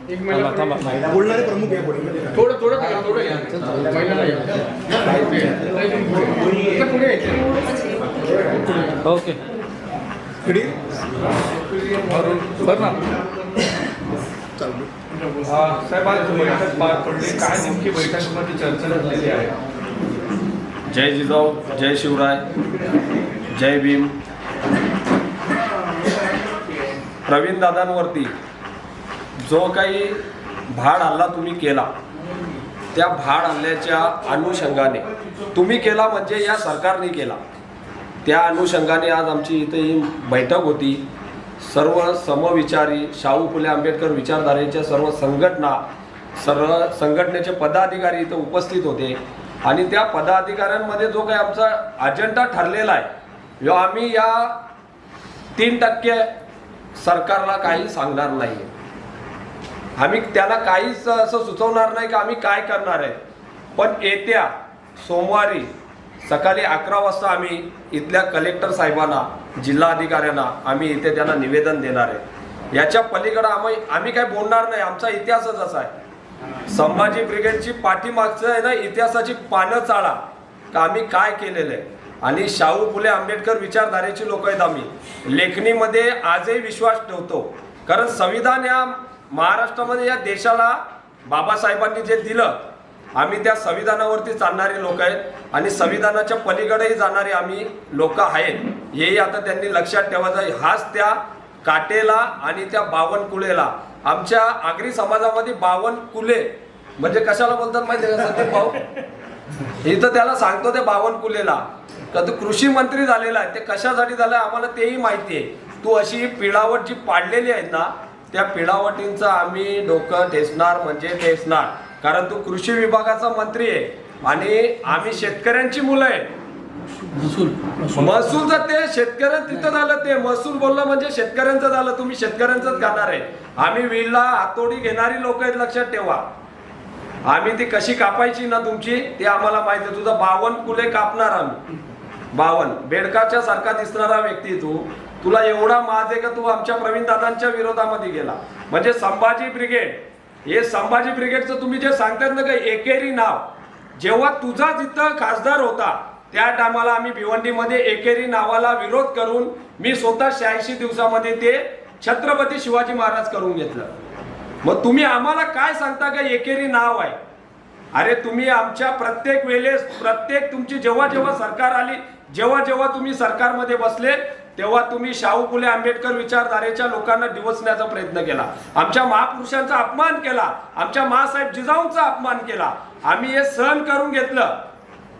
बोलणारे प्रमुख आहे पुढे ओके बरं ना साहेब आज बैठक पार पडली काय नेमकी बैठकीमध्ये चर्चा झालेली आहे? जय जिजाऊ, जय शिवराय, जय भीम. प्रवीण दादांवरती जो काही भाड हल्ला तुम्ही केला त्या भाड हल्ल्याच्या अनुषंगाने तुम्ही केला म्हणजे या सरकारने केला, त्या अनुषंगाने आज आमची इथे ही बैठक होती. सर्व समविचारी शाहू फुले आंबेडकर विचारधारेच्या सर्व संघटनेचे पदाधिकारी इथं उपस्थित होते आणि त्या पदाधिकाऱ्यांमध्ये जो काही आमचा अजेंडा ठरलेला आहे आम्ही या 3% सरकारला काही सांगणार नाही. आम्ही त्याला काहीच असं सुचवणार नाही की आम्ही काय करणार आहे. पण येत्या सोमवारी सकाळी 11 वाजता आम्ही इथल्या कलेक्टर साहेबांना, जिल्हाधिकाऱ्यांना आम्ही इथे त्यांना निवेदन देणार आहे. याच्या पलीकडे आम्ही काय बोलणार नाही. आमचा इतिहासच असा आहे. संभाजी ब्रिगेडची पाठीमागचं आहे ना इतिहासाची पानं चाळा का आम्ही काय केलेलं आहे. आणि शाहू फुले आंबेडकर विचारधारेची लोक आहेत. आम्ही लेखणीमध्ये आजही विश्वास ठेवतो, कारण संविधान या महाराष्ट्रामध्ये या देशाला बाबासाहेबांनी जे दिलं आम्ही त्या संविधानावरती चालणारे लोक आहेत आणि संविधानाच्या पलीकडेही जाणारे आम्ही लोक आहेत. हेही आता त्यांनी लक्षात ठेवायचं. हाच त्या काटेला आणि त्या बावनकुळेला आमच्या आगरी समाजामध्ये बावनकुळे म्हणजे कशाला बोलतात माहिती आहे का संदीप भाऊ? इथं त्याला सांगतो ते बावनकुळेला का तू कृषी मंत्री झालेला आहे, ते कशासाठी झालं आम्हाला तेही माहिती आहे. तू अशी पिळावट जी पाडलेली आहेत ना त्या पिळावटींचं आम्ही डोकं ठेचणार म्हणजे ठेचणार, कारण तू कृषी विभागाचा मंत्री आहे आणि आम्ही शेतकऱ्यांची मुलं आहे. महसूलचं ते शेतकऱ्यां तिथं झालं, ते महसूल बोललं म्हणजे शेतकऱ्यांचं झालं. तुम्ही शेतकऱ्यांचंच गाणार आहे. आम्ही विळला हातोडी घेणारी लोक आहेत, लक्षात ठेवा. आम्ही ती कशी कापायची ना तुमची ते आम्हाला माहिती आहे. तुझं 52 कुले कापणार आम्ही. 52 बेडकाच्या सारखा दिसणारा व्यक्ती तुला एवढा माज आहे का तू आमच्या प्रवीण दादांच्या विरोधामध्ये गेला. म्हणजे संभाजी ब्रिगेड, हे संभाजी ब्रिगेडचं तुम्ही जे सांगतात ना का एकेरी नाव, जेव्हा तुझा जिथं खासदार होता त्या टायमाला आम्ही भिवंडीमध्ये एकेरी नावाला विरोध करून मी स्वतः 86 दिवसामध्ये ते छत्रपती शिवाजी महाराज करून घेतलं. मग तुम्ही आम्हाला काय सांगता का एकेरी नाव आहे? अरे तुम्ही आमच्या प्रत्येक वेळेस प्रत्येक तुमची जेव्हा सरकार आली, जेव्हा तुम्ही सरकारमध्ये बसले तेव्हा तुम्ही शाहू फुले आंबेडकर विचारधारेच्या लोकांना डिवचण्याचा प्रयत्न केला, आमच्या महापुरुषांचा अपमान केला, आमच्या मासाहेब जिजाऊंचा अपमान केला. आम्ही हे सहन करून घेतलं,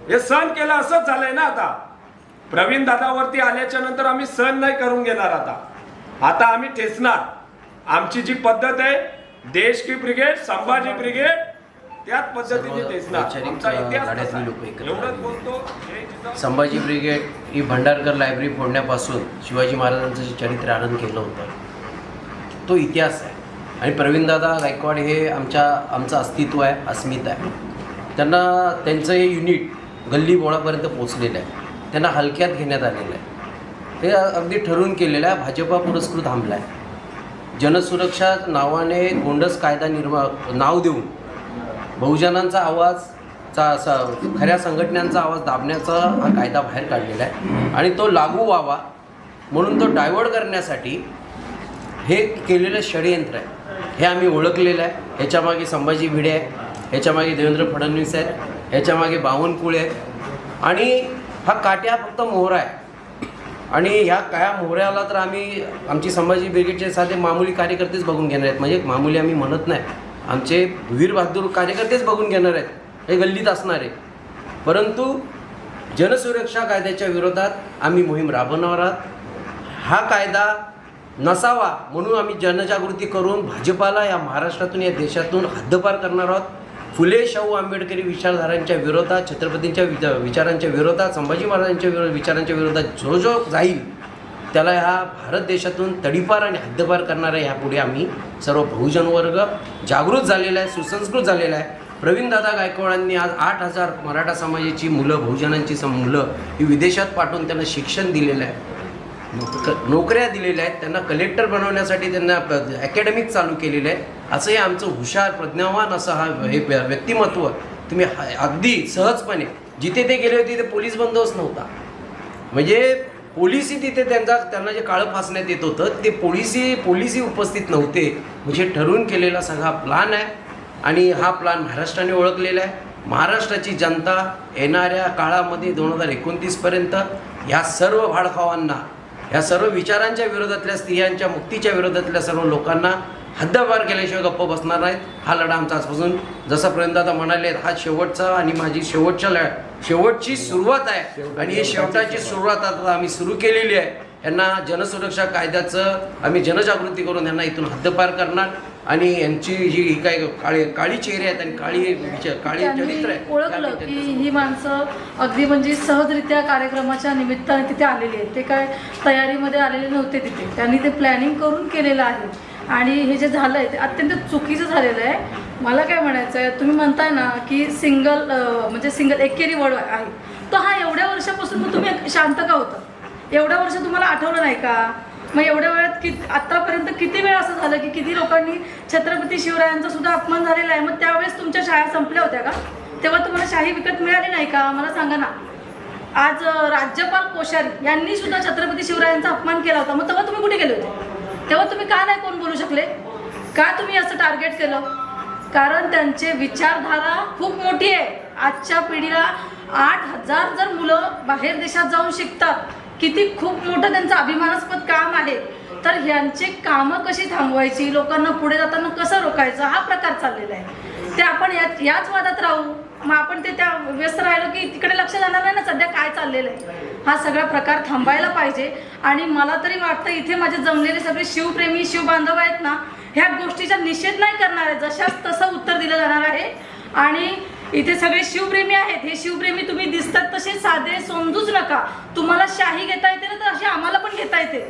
हे सहन केलं. असंच झालंय ना आता प्रवीण दादावरती आल्याच्या नंतर आम्ही सहन नाही करून घेणार. आता आम्ही ठेचणार. आमची जी पद्धत आहे देश की ब्रिगेड, संभाजी ब्रिगेड त्याच पद्धतीने ठेचणार. आमचा इतिहास एवढंच बोलतो. संभाजी ब्रिगेड ही भंडारकर लायब्ररी फोडण्यापासून शिवाजी महाराजांचं जे चरित्र आनंद केलं होतं तो इतिहास आहे. आणि प्रवीणदादा गायकवाड हे आमचं अस्तित्व आहे, अस्मिता आहे. त्यांचं हे युनिट गल्ली बोळापर्यंत पोचलेलं आहे. त्यांना हलक्यात घेण्यात आलेलं आहे. हे अगदी ठरवून केलेलं आहे. भाजपा पुरस्कृत हमला आहे. जनसुरक्षा नावाने गोंडस कायदा नाव देऊन बहुजनांचा आवाज खऱ्या संघटनांचा आवाज दाबण्याचा हा कायदा बाहेर काढलेला आहे. आणि तो लागू व्हावा म्हणून तो डायव्हर्ट करण्यासाठी हे केलेलं षडयंत्र आहे. हे आम्ही ओळखलेलं आहे. ह्याच्यामागे संभाजी भिडे आहे, ह्याच्यामागे देवेंद्र फडणवीस आहेत, ह्याच्यामागे बावनकुळे आहेत. आणि हा काट्या फक्त मोहरा आहे. आणि ह्या काळ्या मोहऱ्याला तर आमची संभाजी ब्रिगेडचे साधे मामूली कार्यकर्तेच बघून घेणार आहेत. म्हणजे मामूली आम्ही म्हणत नाही, आमचे वीर बहादूर कार्यकर्तेच बघून घेणार आहेत. हे गल्लीत असणार आहे. परंतु जनसुरक्षा कायद्याच्या विरोधात आम्ही मोहीम राबवणार आहोत. हा कायदा नसावा म्हणून आम्ही जनजागृती करून भाजपाला या महाराष्ट्रातून या देशातून हद्दपार करणार आहोत. फुले शाहू आंबेडकरी विचारधारांच्या विरोधात, छत्रपतींच्या विचारांच्या विरोधात, संभाजी महाराजांच्या विचारांच्या विरोधात जो जाईल त्याला ह्या भारत देशातून तडीपार आणि हद्दपार करणाऱ्या ह्यापुढे आम्ही सर्व बहुजन वर्ग जागृत झालेला आहे, सुसंस्कृत झालेला आहे. प्रवीणदादा गायकवाडांनी आज 8,000 मराठा समाजाची मुलं, बहुजनांची मुलं ही विदेशात पाठवून त्यांना शिक्षण दिलेलं आहे. नोकऱ्या दिलेल्या आहेत, त्यांना कलेक्टर बनवण्यासाठी त्यांना अकॅडमिक चालू केलेले आहेत. असं हे आमचं हुशार प्रज्ञावान असं हे व्यक्तिमत्व तुम्ही अगदी सहजपणे, जिथे ते गेले होते तिथे पोलीस बंदोबस्त नव्हता, म्हणजे पोलिसही तिथे त्यांना जे काळं फासण्यात येत होतं ते पोलिसही उपस्थित नव्हते. म्हणजे ठरवून केलेला सगळा प्लान आहे आणि हा प्लान महाराष्ट्राने ओळखलेला आहे. महाराष्ट्राची जनता येणाऱ्या काळामध्ये 2029पर्यंत ह्या सर्व भाडखावांना, ह्या सर्व विचारांच्या विरोधातल्या, स्त्रियांच्या मुक्तीच्या विरोधातल्या सर्व लोकांना हद्दपार केल्याशिवाय गप्प बसणार नाहीत. हा लढा आमचा आजपासून, जसं प्रवीणदादा म्हणाले, हा शेवटचा आणि माझी शेवटची सुरुवात आहे आणि ही शेवटाची सुरुवात आता आम्ही सुरू केलेली आहे. यांना जनसुरक्षा कायद्याचं आम्ही जनजागृती करून यांना इथून हद्दपार करणार आणि यांची जी काही काळी चेहरे आहेत आणि काळी चरित्र आहे, ओळखलं की ही माणसं अगदी म्हणजे सहजरित्या कार्यक्रमाच्या निमित्ताने तिथे आलेली आहेत. ते काय तयारीमध्ये आलेले नव्हते तिथे, त्यांनी ते प्लॅनिंग करून केलेलं आहे आणि हे जे झालं आहे ते अत्यंत चुकीचं झालेलं आहे. मला काय म्हणायचं आहे, तुम्ही म्हणताय ना की सिंगल एकेरी वड आहे, तर हा एवढ्या वर्षापासून मग तुम्ही शांत का होता? एवढ्या वर्ष तुम्हाला आठवलं नाही का? मग एवढ्या वेळात आत्तापर्यंत किती वेळ असं झालं की किती लोकांनी छत्रपती शिवरायांचा सुद्धा अपमान झालेला आहे. मग त्यावेळेस तुमच्या शाळा संपल्या होत्या का? तेव्हा तुम्हाला शाही विकत मिळाली नाही का? मला सांगा ना. आज राज्यपाल कोश्यारी यांनी सुद्धा छत्रपती शिवरायांचा अपमान केला होता, मग तेव्हा तुम्ही कुठे गेले होते? तेव्हा तुम्ही का नाही कोण बोलू शकले? का तुम्ही असं टार्गेट केलं? कारण त्यांचे विचारधारा खूप मोठी आहे. आजच्या पिढीला 8,000 जर मुलं बाहेर देशात जाऊन शिकतात, किती खूप मोठं त्यांचं अभिमानास्पद काम आहे. तर ह्यांचे कामं कशी थांबवायची, लोकांना पुढे जाताना कसं रोखायचं, हा प्रकार चाललेला आहे. ते आपण याच वादात राहू, मग आपण ते त्या व्यस्त राहिलो की तिकडे लक्ष जाणार नाही ना सध्या काय चाललेलं आहे. हा सगळा प्रकार थांबायला पाहिजे. आणि मला तरी वाटतं इथे माझे जमलेले सगळे शिवप्रेमी शिवबांधव आहेत ना, ह्या गोष्टीचा निषेध नाही करणार आहे, जशाच तसं उत्तर दिलं जाणार आहे. आणि इथे सगळे शिवप्रेमी आहेत, हे शिवप्रेमी तुम्ही दिसतात तसे साधे समजूच नका. तुम्हाला शाही घेता येते ना, तर अशी आम्हाला पण घेता येते.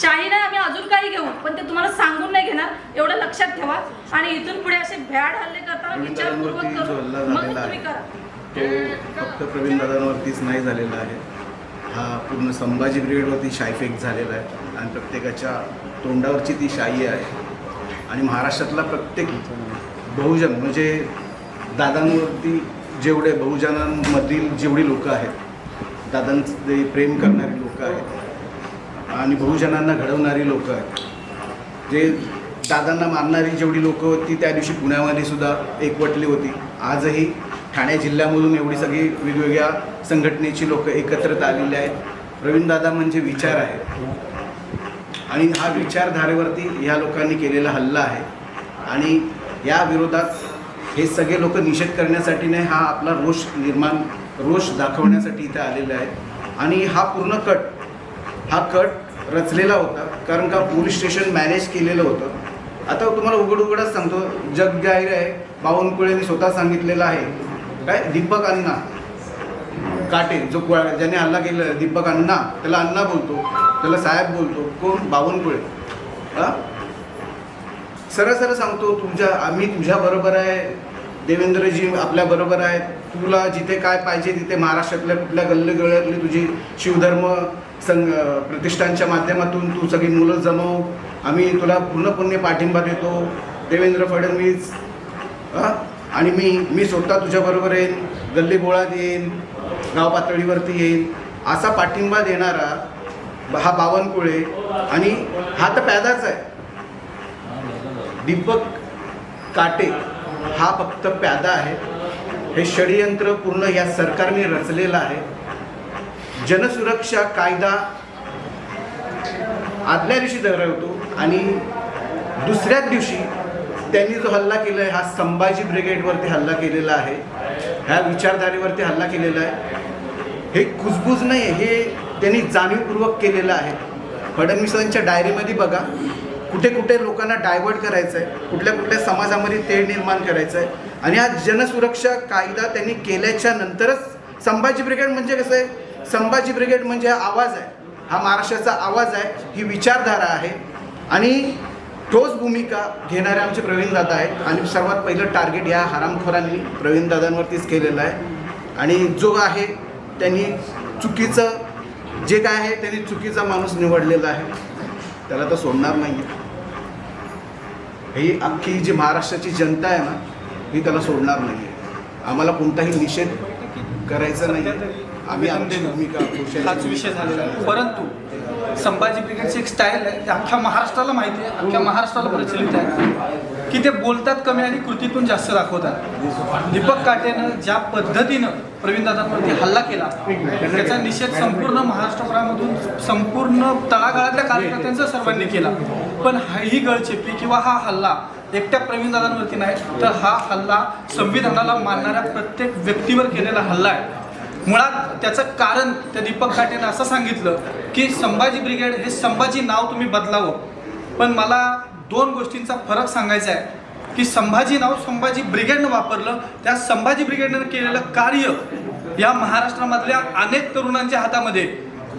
शाही नाही, आम्ही अजून काही घेऊ, पण ते तुम्हाला सांगून नाही घेणार, एवढं लक्षात ठेवा. आणि इथून पुढे असे भ्याड हल्ले करताना विचारपूर्वक करून मग तुम्ही करा. तो फक्त प्रवीणदादांवरतीच नाही झालेला आहे, हा पूर्ण संभाजी ब्रिगेडवरती शाईफेक झालेला आहे आणि प्रत्येकाच्या तोंडावरची ती शाही आहे. आणि महाराष्ट्रातला प्रत्येक बहुजन, म्हणजे दादांवरती जेवढे बहुजनांमधील जेवढी लोकं आहेत, दादांचे प्रेम करणारी लोकं आहेत आणि बहुजनांना घडवणारी लोकं आहेत, जे दादांना मानणारी जेवढी लोकं होती त्या दिवशी पुण्यामध्ये सुद्धा एकवटली होती. आजही ठाणे जिल्ह्यामधून एवढी सगळी वेगवेगळ्या संघटनेची लोकं एकत्रित आलेली आहेत. प्रवीणदादा म्हणजे विचार आहे आणि हा विचारधारेवरती ह्या लोकांनी केलेला हल्ला आहे आणि या विरोधात हे सगळे लोक निषेध करण्यासाठी नाही, हा आपला रोष दाखवण्यासाठी इथे आलेला आहे. आणि हा पूर्ण हा कट रचलेला होता, कारण का पोलीस स्टेशन मॅनेज केलेलं होतं. आता तुम्हाला उघडच सांगतो, जग जाहीर आहे, बावनकुळेंनी स्वतः सांगितलेलं आहे, काय दीपक अण्णा काटे, जो ज्याने हल्ला केला, दीपक अण्णा, त्याला अण्णा बोलतो, त्याला साहेब बोलतो, कोण? बावनकुळे. सरळ सांगतो, आम्ही तुझ्याबरोबर आहे, देवेंद्रजी आपल्याबरोबर आहेत, तुला जिथे काय पाहिजे तिथे महाराष्ट्रातल्या कुठल्या गल्लीगळ्यातली तुझी शिवधर्म प्रतिष्ठानच्या माध्यमातून तू सगळी मुलं जमव, आम्ही तुला पूर्णपणे पाठिंबा देतो. देवेंद्र फडणवीस आणि मी स्वतः तुझ्याबरोबर येईन, गल्ली बोळात येईन, गाव पातळीवरती येईन, असा पाठिंबा देणारा हा बावनकुळे. आणि हा तर पॅदाच आहे. दीपक काटे हा फक्त प्यादा आहे. हे षडयंत्र पूर्ण या सरकारने रचलेलं आहे. जनसुरक्षा कायदा आदल्या दिवशी ठरवतो आणि दुसऱ्याच दिवशी त्यांनी जो हल्ला केला आहे, हा संभाजी ब्रिगेडवरती हल्ला केलेला आहे, ह्या विचारधारेवरती हल्ला केलेला आहे. हे कुजबूज नाही आहे, हे त्यांनी जाणीवपूर्वक केलेलं आहे. फडणवीसांच्या डायरीमध्ये बघा, कुठे कुठे लोकांना डायव्हर्ट करायचं आहे, कुठल्या समाजामध्ये तेढ निर्माण करायचं आहे. आणि हा जनसुरक्षा कायदा त्यांनी केल्याच्या नंतरच संभाजी ब्रिगेड म्हणजे कसं आहे, संभाजी ब्रिगेड म्हणजे हा आवाज आहे, हा महाराष्ट्राचा आवाज आहे, ही विचारधारा आहे. आणि ठोस भूमिका घेणारे आमचे प्रवीणदादा आहेत. आणि सर्वात पहिलं टार्गेट या हरामखोरांनी प्रवीणदादांवरतीच केलेलं आहे. आणि जो आहे त्यांनी चुकीचं जे काय आहे त्यांनी चुकीचा माणूस निवडलेला आहे, त्याला तर सोडणार नाही आहे. ही अख्खी जी महाराष्ट्राची जनता आहे ना, ही त्याला सोडणार नाही आहे. आम्हाला कोणताही निषेध करायचा नाही आहे. आम्ही आमची भूमिका हाच विषय झालेला आहे. परंतु संभाजी ब्रिगेडची एक स्टाईल आहे, ते अख्ख्या महाराष्ट्राला माहिती आहे, अख्ख्या महाराष्ट्राला प्रचलित आहे की ते बोलतात कमी आणि कृतीतून जास्त दाखवतात. दीपक काटेनं ज्या पद्धतीनं प्रवीणदादांवरती हल्ला केला त्याचा निषेध संपूर्ण महाराष्ट्रभरामधून संपूर्ण तळागाळातल्या कार्यकर्त्यांचा सर्वांनी केला. पण ही गळचेपी किंवा हा हल्ला एकट्या प्रवीणदादांवरती नाही, तर हा हल्ला संविधानाला मानणाऱ्या प्रत्येक व्यक्तीवर केलेला हल्ला आहे. मुळात त्याचं कारण त्या दीपक काटेनं असं सांगितलं की संभाजी ब्रिगेड हे संभाजी नाव तुम्ही बदलावं. पण मला दोन गोष्टींचा फरक सांगायचा आहे की संभाजी नाव संभाजी ब्रिगेडनं वापरलं, त्या संभाजी ब्रिगेडनं केलेलं कार्य या महाराष्ट्रामधल्या अनेक तरुणांच्या हातामध्ये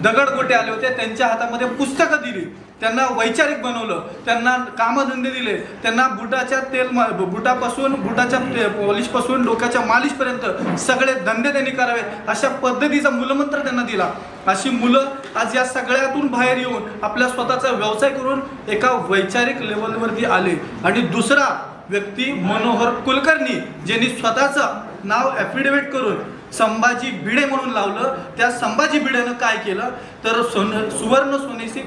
दगडगोटे आले होते, त्यांच्या हातामध्ये पुस्तकं दिली, त्यांना वैचारिक बनवलं, त्यांना कामधंदे दिले, त्यांना बुटापासून बुटाच्या पॉलिशपासून डोक्याच्या मालिशपर्यंत सगळे धंदे त्यांनी करावे अशा पद्धतीचा मूलमंत्र त्यांना दिला. अशी मुलं आज या सगळ्यातून बाहेर येऊन आपल्या स्वतःचा व्यवसाय करून एका वैचारिक लेवलवरती आले. आणि दुसरा व्यक्ती मनोहर कुलकर्णी ज्यांनी स्वतःचं नाव ॲफिडेव्हिट करून संभाजी भिडे म्हणून लावलं. त्या संभाजी भिडेनं काय केलं तर सुवर्ण सोनेची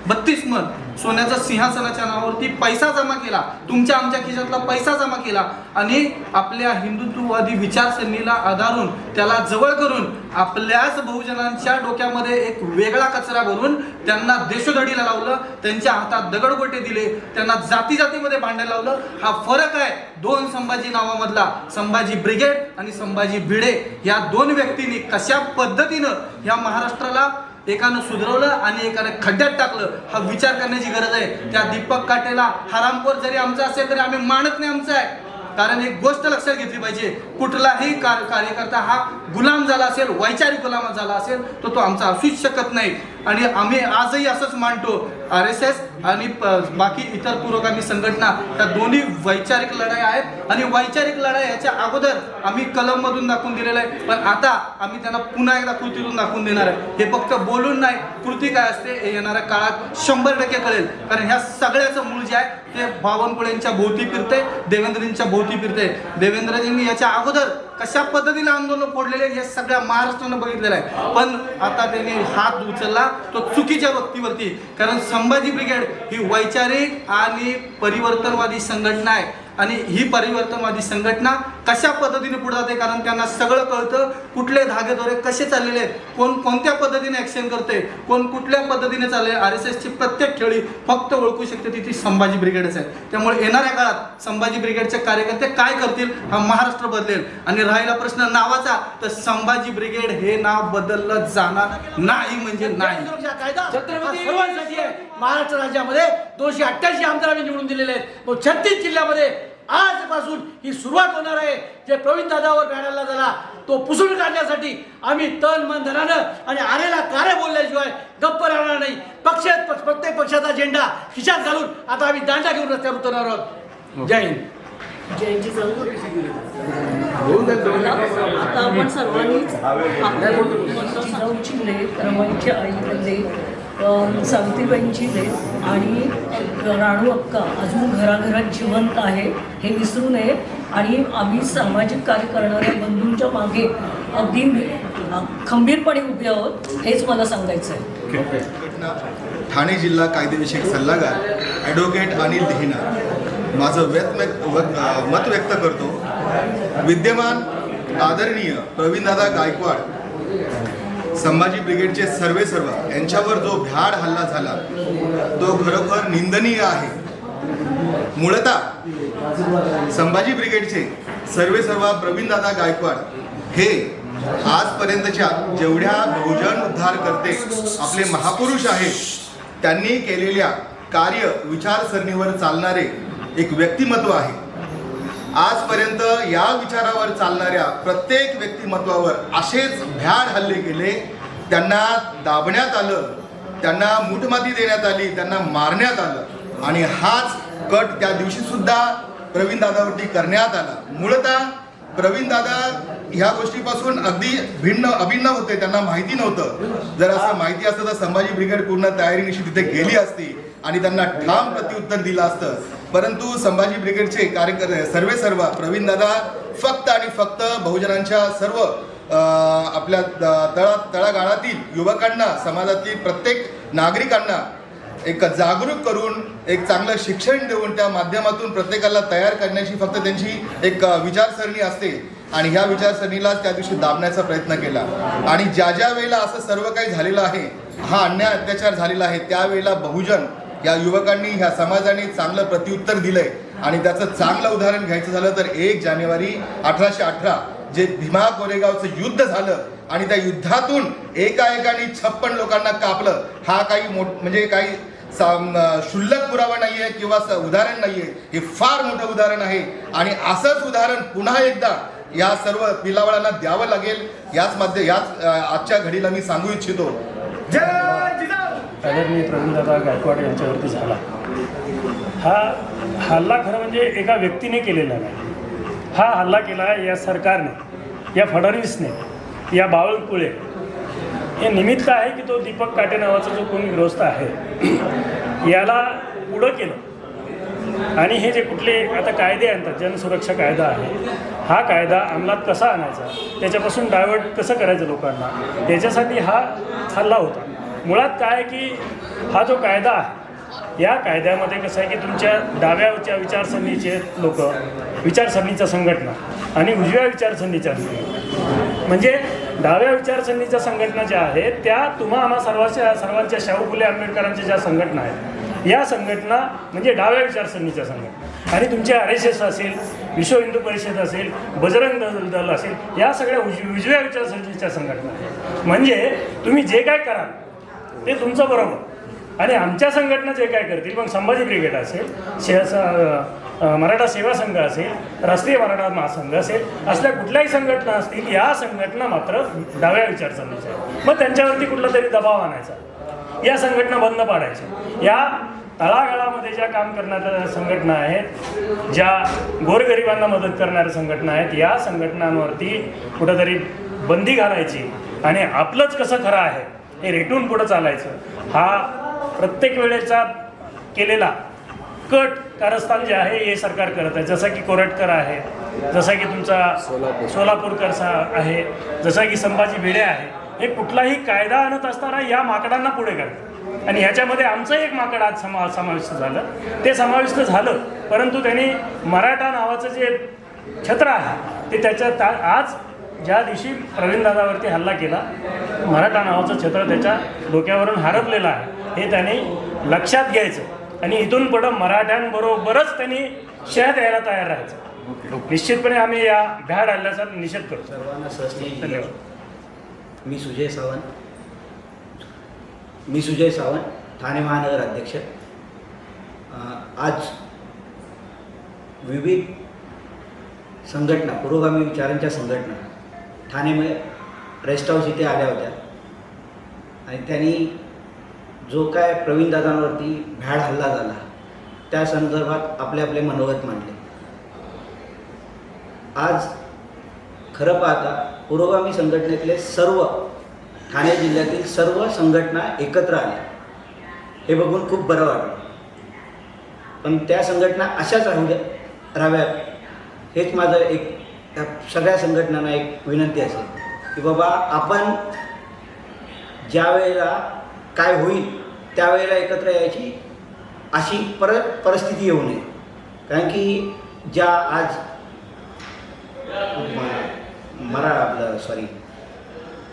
32 मन सोन्याचा सिंहासनाच्या नावावरती पैसा जमा केला, तुमच्या आमच्या खिशातला पैसा जमा केला आणि आपल्या हिंदुत्ववादी विचारसरणीला आधारून त्याला जवळ करून आपल्याच बहुजनांच्या डोक्यामध्ये एक वेगळा कचरा भरून त्यांना देशोधडीला लावलं, त्यांच्या हातात दगडगोटे दिले, त्यांना जाती जातीमध्ये भांडायला लावलं. हा फरक आहे दोन संभाजी नावामधला. संभाजी ब्रिगेड आणि संभाजी भिडे या दोन व्यक्तींनी कशा पद्धतीनं या महाराष्ट्राला एकानं सुधरवलं आणि एकानं खड्ड्यात टाकलं हा विचार करण्याची गरज आहे. त्या दीपक काटेला हरामखोर जरी आमचा असेल तरी आम्ही मानत नाही आमचा आहे. कारण एक गोष्ट लक्षात घेतली पाहिजे, कुठलाही कार्यकर्ता हा गुलाम झाला असेल, वैचारिक गुलाम झाला असेल तर तो आमचा असूच शकत नाही. आणि आम्ही आजही असंच मानतो, RSS आणि बाकी इतर पुरोगामी संघटना त्या दोन्ही वैचारिक लढाई आहेत आणि वैचारिक लढाई याच्या अगोदर आम्ही कलममधून दाखवून दिलेलं आहे. पण आता आम्ही त्यांना पुन्हा एकदा कृतीतून दाखवून देणार आहे. हे फक्त बोलून नाही, कृती काय असते हे येणाऱ्या काळात 100% कळेल. कारण ह्या सगळ्याचं मूळ जे आहे ते बावनकुळेंच्या भोवती फिरते, देवेंद्रजींच्या भोवती फिरते. देवेंद्रजींनी याच्या अगोदर कशा पद्धतीने आंदोलन फोडलेले हे सगळ्या महाराष्ट्रानं बघितलेलं आहे. पण आता त्यांनी हात उचलला तो चुकीच्या व्यक्तीवरती. कारण संभाजी ब्रिगेड ही वैचारिक आणि परिवर्तनवादी संघटना आहे आणि ही परिवर्तनवादी संघटना कशा पद्धतीने पुढे जाते कारण त्यांना सगळं कळतं, कुठले धागेदोरे कसे चाललेले आहेत, कोण कोणत्या पद्धतीने ॲक्शन करते, कोण कुठल्या पद्धतीने चालले. RSSची प्रत्येक खेळी फक्त ओळखू शकते ती संभाजी ब्रिगेडच आहे. त्यामुळे येणाऱ्या काळात संभाजी ब्रिगेडचे कार्यकर्ते काय करतील हा महाराष्ट्र बदलेल. आणि राहिला प्रश्न नावाचा तर संभाजी ब्रिगेड हे नाव बदललं जाणार नाही म्हणजे नाही. कायदा सर्वांसाठी आहे. महाराष्ट्र राज्यामध्ये 288 आमदार आम्ही निवडून दिलेले आहेत. 36 जिल्ह्यामध्ये आजपासून ही सुरुवात होणार आहे. जे प्रवीण दादावर बॅनरला झाला तो पुसून काढण्यासाठी आम्ही तन मन धनानं आणि आलेला कार्य बोलल्याशिवाय गप्प राहणार नाही. प्रत्येक पक्षाचा झेंडा खिशात घालून आता आम्ही दांडा घेऊन रस्त्यावर उतरणार आहोत. जय हिंद. जयंती जाऊ आता आपण सर्वांनीच जिजाऊची लेख, रमाईची आई लेख, सावित्रीबाईंची लेख आणि राणू अक्का अजून घराघरात जिवंत आहे हे विसरू नये. आणि आम्ही सामाजिक कार्य करणाऱ्या बंधूंच्या मागे अगदी खंबीरपणे उभे आहोत हेच मला सांगायचं आहे. ठाणे जिल्हा कायदेविषयक सल्लागार ॲडव्होकेट अनिल दिहिना माझं मत व्यक्त करतो. विद्यमान आदरणीय प्रवीणदादा गायकवाड संभाजी ब्रिगेडचे सर्व यांच्यावर जो भ्याड हल्ला झाला तो खरोखर निंदनीय आहे. मूळतः संभाजी ब्रिगेडचे सर्व प्रवीणदादा गायकवाड हे आजपर्यंतच्या जेवढ्या बहुजन उद्धार करते आपले महापुरुष आहेत त्यांनी केलेल्या कार्य विचारसरणीवर चालणारे एक व्यक्तिमत्व आहे. आजपर्यंत या विचारावर चालणाऱ्या प्रत्येक व्यक्तिमत्वावर असेच भ्याड हल्ले केले, त्यांना दाबण्यात आलं, त्यांना मूठमाती देण्यात आली, त्यांना मारण्यात आलं आणि हाच कट त्या दिवशी सुद्धा प्रवीणदादावरती करण्यात आला. मूळतः प्रवीण दादा ह्या गोष्टीपासून अगदी अभिन्न होते, त्यांना माहिती नव्हतं. जर असं माहिती असतं तर संभाजी ब्रिगेड पूर्ण तयारीनिशी तिथे गेली असती आणि त्यांना ठाम प्रत्युत्तर दिलं असतं. परंतु संभाजी ब्रिगेडचे कार्यकर्ते सर्व प्रवीण दादा फक्त आणि फक्त बहुजनांच्या सर्व आपल्या तळागाळातील युवकांना, समाजातील प्रत्येक नागरिकांना एक जागरूक करून एक चांगलं शिक्षण देऊन त्या माध्यमातून प्रत्येकाला तयार करण्याची फक्त त्यांची एक विचारसरणी असते आणि ह्या विचारसरणीलाच त्या दिवशी दाबण्याचा प्रयत्न केला. आणि ज्या वेळेला असं सर्व काही झालेलं आहे, हा अन्याय अत्याचार झालेला आहे, त्यावेळेला बहुजन या युवकांनी, ह्या समाजाने चांगलं प्रत्युत्तर दिलंय. आणि त्याचं चांगलं उदाहरण घ्यायचं झालं तर 1 जानेवारी 1818 जे भीमा कोरेगावचं युद्ध झालं आणि त्या युद्धातून एकाएकाने 56 लोकांना कापलं, हा काही म्हणजे काही क्षुल्लक पुरावा नाही आहे किंवा उदाहरण नाही आहे, हे फार मोठं उदाहरण आहे. आणि असंच उदाहरण पुन्हा एकदा या सर्व पिलावळांना द्यावं लागेल. याच आजच्या घडीला मी सांगू इच्छितो. आदरणीय प्रवीणदादा गायकवाड यांच्यावरती झाला हा हल्ला खरं म्हणजे एका व्यक्तीने केलेला नाही. हा हल्ला केला या सरकारने, या फडणवीसने, या बावळकुळे हे निमित्त आहे की तो दीपक काटे नावाचा जो कोणी गृहस्थ आहे याला पुढं केलं. आणि हे जे कुठले आता कायदे आणतात, जनसुरक्षा कायदा आहे, हा कायदा अंमलात कसा आणायचा, त्याच्यापासून डायव्हर्ट कसं करायचं लोकांना, त्याच्यासाठी हा हल्ला होता. मुळात काय की हा जो कायदा आहे, या कायद्यामध्ये कसं आहे की तुमच्या डाव्याच्या विचारसरणीचे लोक, विचारसरणीच्या संघटना आणि उजव्या विचारसरणीच्या म्हणजे डाव्या विचारसरणीच्या संघटना ज्या आहेत त्या आम्हा सर्वांच्या शाहू फुले आंबेडकरांच्या ज्या संघटना आहेत, या संघटना म्हणजे डाव्या विचारसरणीच्या संघटना. आणि तुमचे RSS असेल, विश्व हिंदू परिषद असेल, बजरंग दल असेल, या सगळ्या उजव्या विचारसरणीच्या संघटना आहेत. म्हणजे तुम्ही जे काय कराल ते तुमचं बरोबर. आणि आमच्या संघटना जे काय करतील, मग संभाजी ब्रिगेड असेल, मराठा सेवा संघ असेल, राष्ट्रीय मराठा महासंघ असेल, असल्या कुठल्याही संघटना असतील, या संघटना मात्र डाव्या विचारसरणीच्या आहेत. मग त्यांच्यावरती कुठला तरी दबाव आणायचा, या संघटना बंद पाडायच्या. या तळागाळामध्ये ज्या काम करणाऱ्या संघटना आहेत, ज्या गोरगरिबांना मदत करणाऱ्या संघटना आहेत, या संघटनांवरती कुठंतरी बंदी घालायची आणि आपलंच कसं खरं आहे हे रेटून पुढं चालायचं. हा प्रत्येक वेळेचा केलेला कट कारस्थान जे आहे हे सरकार करत आहे. जसं की कोरटकर आहे, जसा की तुमचा सोलापूरकर आहे, जसा की संभाजी भिडे आहे, हे कुठलाही कायदा आणत असताना या माकडांना पुढे करतात. आणि ह्याच्यामध्ये आमचं एक माकड आज समाविष्ट झालं. ते समाविष्ट झालं, परंतु त्यांनी मराठा नावाचं जे छत्र आहे ते त्याच्यात आज ज्या दिवशी प्रवीणदादावरती हल्ला केला, मराठा नावाचं छत्र त्याच्या डोक्यावरून हरपलेलं आहे, हे त्यांनी लक्षात घ्यायचं आणि इथून पुढं मराठ्यांबरोबरच त्यांनी शह द्यायला तयार राहायचं. निश्चितपणे आम्ही या भ्याड हल्ल्याचा निषेध करतो. सर्वांना सहस्ती धन्यवाद. मी सुजय सावंत, ठाणे महानगर अध्यक्ष. आज विविध संघटना, पुरोगामी विचारांच्या संघटना ठाणेमध्ये रेस्ट हाऊस इथे आल्या होत्या आणि त्यांनी जो काय प्रवीणदादांवरती भ्याड हल्ला झाला त्या संदर्भात आपले मनोगत मांडले. आज खरं पाहता पुरोगामी संघटनेतले सर्व ठाणे जिल्ह्यातील सर्व संघटना एकत्र आल्या, हे बघून खूप बरं वाटलं. पण त्या संघटना अशाच राहाव्यात हेच माझं एक त्या सगळ्या संघटनांना एक विनंती असेल की बाबा आपण ज्या वेळेला काय होईल त्यावेळेला एकत्र यायची अशी परिस्थिती येऊ नये. कारण की ज्या आज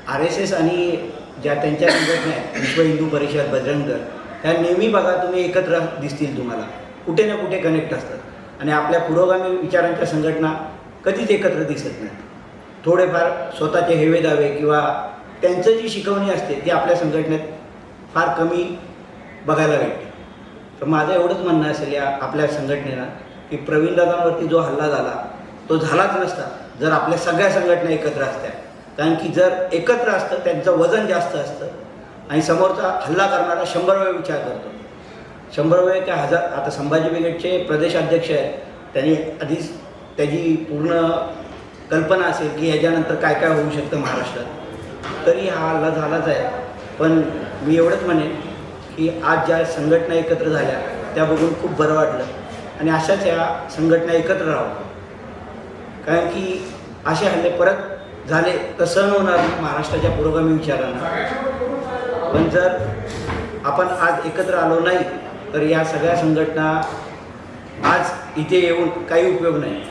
RSS आणि ज्या त्यांच्या संघटना आहेत, विश्व हिंदू परिषद, बजरंग दल, ह्या नेहमी बघा तुम्ही एकत्र दिसतील, तुम्हाला कुठे ना कुठे कनेक्ट असतात. आणि आपल्या पुरोगामी विचारांच्या संघटना कधीच एकत्र दिसत नाहीत. थोडेफार स्वतःचे हेवे दावे किंवा त्यांचं जी शिकवणी असते ती आपल्या संघटनेत फार कमी बघायला भेटते. तर माझं एवढंच म्हणणं असेल या आपल्या संघटनेला की प्रवीणदादांवरती जो हल्ला झाला तो झालाच नसता जर आपल्या सगळ्या संघटना एकत्र असत्या. कारण की जर एकत्र असतं त्यांचं वजन जास्त असतं आणि समोरचा हल्ला करणारा 100 वेळ विचार करतो. 100 वेळ काय 1000. आता संभाजी ब्रिगेडचे प्रदेशाध्यक्ष आहेत, त्यांनी आधीच त्याची पूर्ण कल्पना असेल की ह्याच्यानंतर काय काय होऊ शकतं महाराष्ट्रात, तरी हा हल्ला झालाच आहे. पण मी एवढंच म्हणेन की आज ज्या संघटना एकत्र झाल्या त्या बघून खूप बरं वाटलं आणि अशाच या संघटना एकत्र राहावं. कारण की असे हल्ले परत झाले तर सहन होणार नाही महाराष्ट्राच्या पुरोगामी विचारांना. पण जर आपण आज एकत्र आलो नाही तर या सगळ्या संघटना आज इथे येऊन काही उपयोग नाही.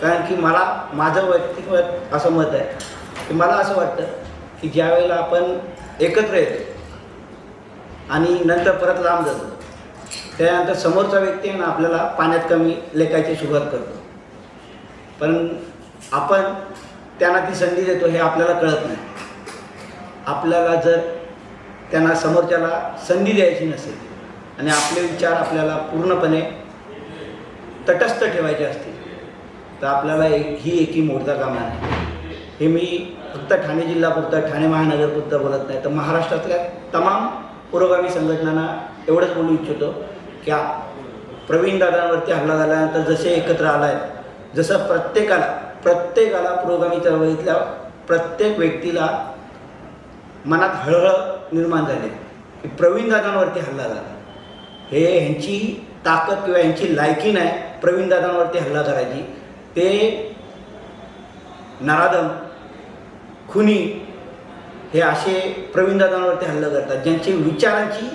कारण की माझं व्यक्तिगत असं मत आहे की मला असं वाटतं की ज्या वेळेला आपण एकत्र येतो आणि नंतर परत लांब जातो त्यानंतर समोरचा व्यक्ती आहे ना आपल्याला पाण्यात कमी लेखायची सुरुवात करतो. पण आपण त्यांना ती संधी देतो हे आपल्याला कळत नाही. आपल्याला जर त्यांना समोरच्याला संधी द्यायची नसेल आणि आपले विचार आपल्याला पूर्णपणे तटस्थ ठेवायचे असतील तर आपल्याला ही एकी मोडता कामा नाही. हे मी फक्त ठाणे जिल्हापुरतं ठाणे महानगरपुरतं बोलत नाही तर महाराष्ट्रातल्या तमाम पुरोगामी संघटनांना एवढंच बोलू इच्छितो की प्रवीण दादांवरती हल्ला झाल्यानंतर जसे एकत्र आला आहे, जसं प्रत्येकाला पुरोगामी चळवळीतल्या प्रत्येक व्यक्तीला मनात हळहळ निर्माण झाली की प्रवीण दादांवरती हल्ला झाला. हे ह्यांची ताकद किंवा ह्यांची लायकी नाही प्रवीण दादांवरती हल्ला करायची. ते नराधम खुनी हे असे प्रवीण दादांवरती हल्ला करतात ज्यांची विचारांची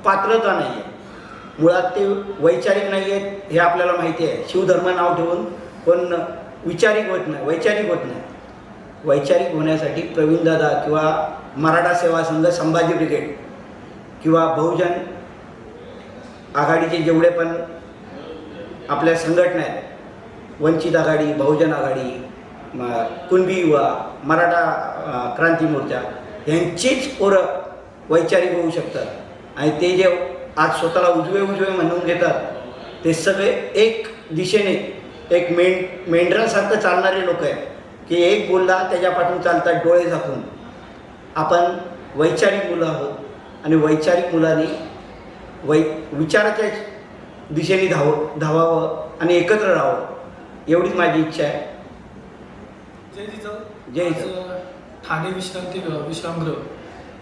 पात्रता नाही आहे. मुळात ते वैचारिक नाही आहेत हे आपल्याला माहिती आहे. शिवधर्म नाव ठेवून पण वैचारिक होत नाही. वैचारिक होण्यासाठी प्रवीणदादा किंवा मराठा सेवा संघ संभाजी ब्रिगेड किंवा बहुजन आघाडीचे जेवढे पण आपल्या संघटना आहेत, वंचित आघाडी, बहुजन आघाडी, कुणबी युवा, मराठा क्रांती मोर्चा, यांचीच पोरं वैचारिक होऊ शकतात. आणि ते जे आज स्वतःला उजवे म्हणून घेतात ते सगळे एक दिशेने एक मेंढरासारखं चालणारे लोक आहेत की एक बोलला त्याच्या पाठून चालतात डोळे झाकून. आपण वैचारिक मुलं आहोत आणि वैचारिक मुलांनी विचाराच्या दिशेने धावावं आणि एकत्र राहावं एवढीच माझी इच्छा आहे. जय जिजाऊ. ठाणे विश्रामगृह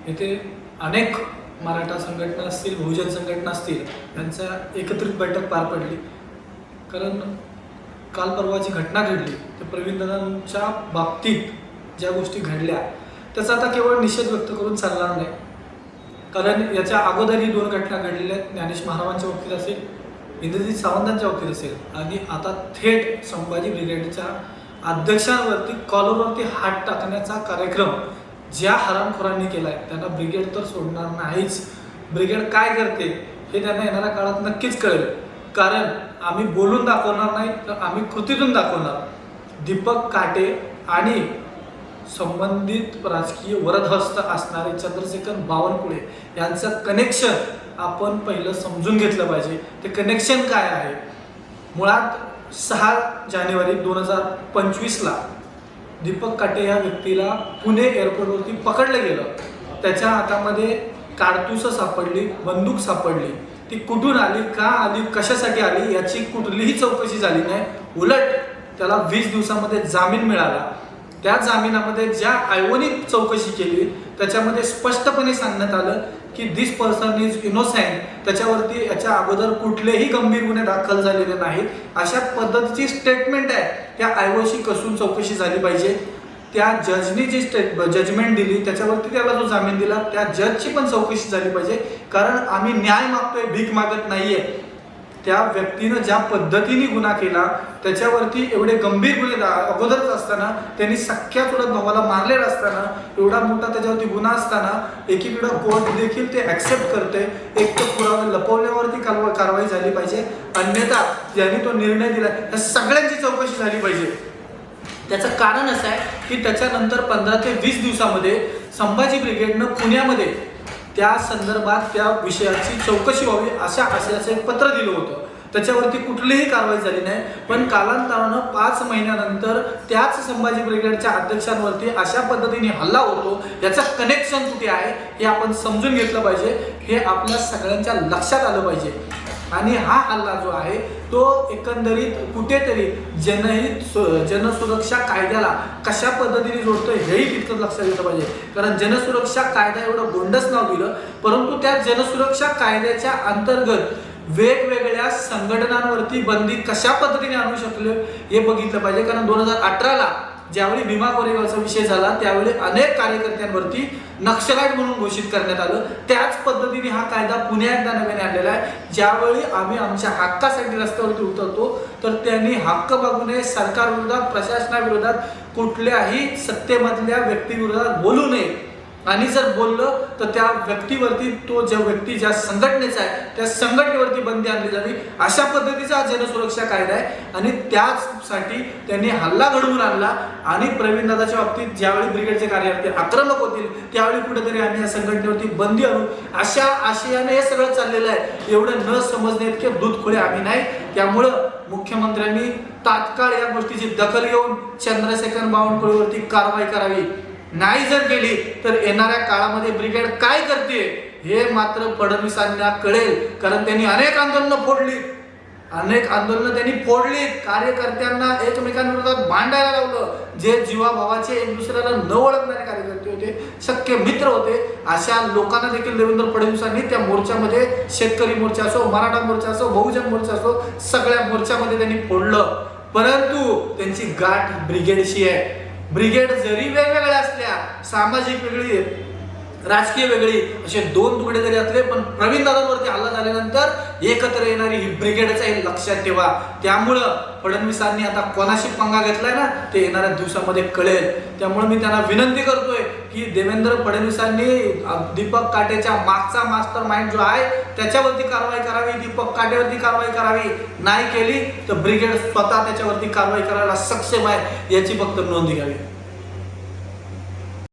येथे अनेक मराठा संघटना असतील, बहुजन संघटना असतील, यांच्या एकत्रित बैठक पार पडली. कारण काल परवाची घटना घडली तर प्रवीणदादांच्या बाबतीत ज्या गोष्टी घडल्या त्याचा आता केवळ निषेध व्यक्त करून चालणार नाही. कारण याच्या अगोदरही 2 घटना घडलेल्या आहेत. ज्ञानेश महाराजांच्या बाबतीत असेल, इंद्रजित सावंतांच्या बाबतीत असेल आणि आता थेट संभाजी ब्रिगेडच्या अध्यक्षांवरती कॉलरवरती हात टाकण्याचा कार्यक्रम ज्या हरामखोरांनी केला आहे त्यांना ब्रिगेड तर सोडणार नाहीच. ब्रिगेड काय करते हे त्यांना येणाऱ्या काळात नक्कीच कळेल. कारण आम्ही बोलून दाखवणार नाही तर आम्ही कृतीतून दाखवणार. दीपक काटे आणि संबंधित राजकीय वरदहस्त असणारे चंद्रशेखर बावनकुळे यांचं कनेक्शन आपण पहिलं समजून घेतलं पाहिजे. ते कनेक्शन काय आहे? मुळात 6 जानेवारी 2025ला दीपक काटे या व्यक्तीला पुणे एअरपोर्टवरती पकडलं गेलं. त्याच्या हातामध्ये काडतुसं सापडली, बंदूक सापडली. ती कुठून आली, का आली, कशासाठी आली याची कुठलीही चौकशी झाली नाही. उलट त्याला 20 दिवसामध्ये जामीन मिळाला. त्या जामिनामध्ये ज्या आयोगाने चौकशी केली त्याच्यामध्ये स्पष्टपणे सांगण्यात आलं की दिस पर्सन इज इनोसेंट. त्याच्यावरती याच्या अगोदर कुठलेही गंभीर गुन्हे दाखल झालेले नाहीत. अशा पद्धतीची स्टेटमेंट आहे. त्या आयोगाशी कसून चौकशी झाली पाहिजे. त्या जजनी जी जजमेंट दिली त्याच्यावरती त्याला जो जामीन दिला त्या जजची पण चौकशी झाली पाहिजे. कारण आम्ही न्याय मागतोय, भीक मागत नाहीये. त्या व्यक्तीनं ज्या पद्धतीने गुन्हा केला त्याच्यावरती एवढे गंभीर गुन्हे अगोदरच असताना, त्यांनी सख्या चुलत भावाला मारलेला असताना, एवढा मोठा त्याच्यावरती गुन्हा असताना एकीकडं कोर्ट देखील ते ॲक्सेप्ट करते. एक तर पुरावे लपवण्यावरती कारवाई झाली पाहिजे. अन्यथा ज्यांनी तो निर्णय दिला त्या सगळ्यांची चौकशी झाली पाहिजे. त्याचं कारण असं आहे की त्याच्यानंतर 15 ते 20 दिवसामध्ये संभाजी ब्रिगेडनं पुण्यामध्ये त्या संदर्भात त्या विषयाची चौकशी व्हावी असं एक पत्र दिलं होतं. त्याच्यावरती कुठलीही कारवाई झाली नाही. पण कालांतरानं 5 महिन्यानंतर त्याच संभाजी ब्रिगेडच्या अध्यक्षांवरती अशा पद्धतीने हल्ला होतो. याचं कनेक्शन कुठे आहे हे आपण समजून घेतलं पाहिजे. हे आपल्या सगळ्यांच्या लक्षात आलं पाहिजे. आणि हा हल्ला जो आहे तो एकंदरीत कुठेतरी जनसुरक्षा कायद्याला कशा पद्धतीने जोडतोय हेही तितकंच लक्षात घेतलं पाहिजे. कारण जनसुरक्षा कायदा एवढं गोंडच नाव दिलं, परंतु त्या जनसुरक्षा कायद्याच्या अंतर्गत वेगवेगळ्या संघटनांवरती बंदी कशा पद्धतीने आणू शकले हे बघितलं पाहिजे. कारण 2018ला ज्यावेळी भीमा कोरेगावचा विषय झाला त्यावेळी अनेक कार्यकर्त्यांवरती नक्षलाईट म्हणून घोषित करण्यात आलं. त्याच पद्धतीने हा कायदा पुन्हा एकदा नव्याने आणलेला आहे. ज्यावेळी आम्ही आमच्या हक्कासाठी रस्त्यावरती उतरतो तर त्यांनी हक्क बघू नये, सरकारविरोधात, प्रशासनाविरोधात, कुठल्याही सत्तेमधल्या व्यक्तीविरोधात बोलू नये. आणि जर बोललं तर त्या व्यक्तीवरती ज्या संघटनेचा आहे त्या संघटनेवरती बंदी आणली जावी. अशा पद्धतीचा हा जनसुरक्षा कायदा आहे आणि त्याचसाठी त्यांनी हल्ला घडवून आणला. आणि प्रवीणदादाच्या बाबतीत ज्यावेळी ब्रिगेडचे कार्यकर्ते आक्रमक होतील त्यावेळी कुठेतरी आम्ही या संघटनेवरती बंदी आणू अशा आशयाने हे सगळं चाललेलं आहे. एवढं न समजणे इतके दूधखोळे आम्ही नाही. त्यामुळं मुख्यमंत्र्यांनी तात्काळ या गोष्टीची दखल घेऊन चंद्रशेखर बावनकुळेवरती कारवाई करावी. नाही जर केली तर येणाऱ्या काळामध्ये ब्रिगेड काय करते हे मात्र फडणवीसांना कळेल. कारण त्यांनी अनेक आंदोलनं फोडली, कार्यकर्त्यांना एकमेकांविरोधात भांडायला लावलं. जे जीवाभावाचे एक दुसऱ्याला न ओळखणारे कार्यकर्ते होते, सख्खे मित्र होते, अशा लोकांना देखील देवेंद्र फडणवीसांनी त्या मोर्चामध्ये, शेतकरी मोर्चा असो, मराठा मोर्चा असो, बहुजन मोर्चा असो, सगळ्या मोर्चामध्ये त्यांनी फोडलं. परंतु त्यांची गाठ ब्रिगेडशी आहे. ब्रिगेड जरी वेगवेगळ्या असल्या, सामाजिक वेगळी, राजकीय वेगळी, असे दोन तुकडे जरी असले, पण प्रवीणदादांवरती हल्ला झाल्यानंतर एकत्र येणारी ही ब्रिगेडचा हे लक्षात ठेवा. त्यामुळं फडणवीसांनी आता कोणाशी पंगा घेतलाय ना ते येणाऱ्या दिवसामध्ये कळेल. त्यामुळे मी त्यांना विनंती करतोय की देवेंद्र फडणवीसांनी दीपक काटेच्या मागचा मास्टर माइंड जो आहे त्याच्यावरती कारवाई करावी, दीपक काटेवरती कारवाई करावी. नाही केली तर ब्रिगेड स्वतः त्याच्यावरती कारवाई करायला सक्षम आहे याची फक्त नोंद घ्यावी.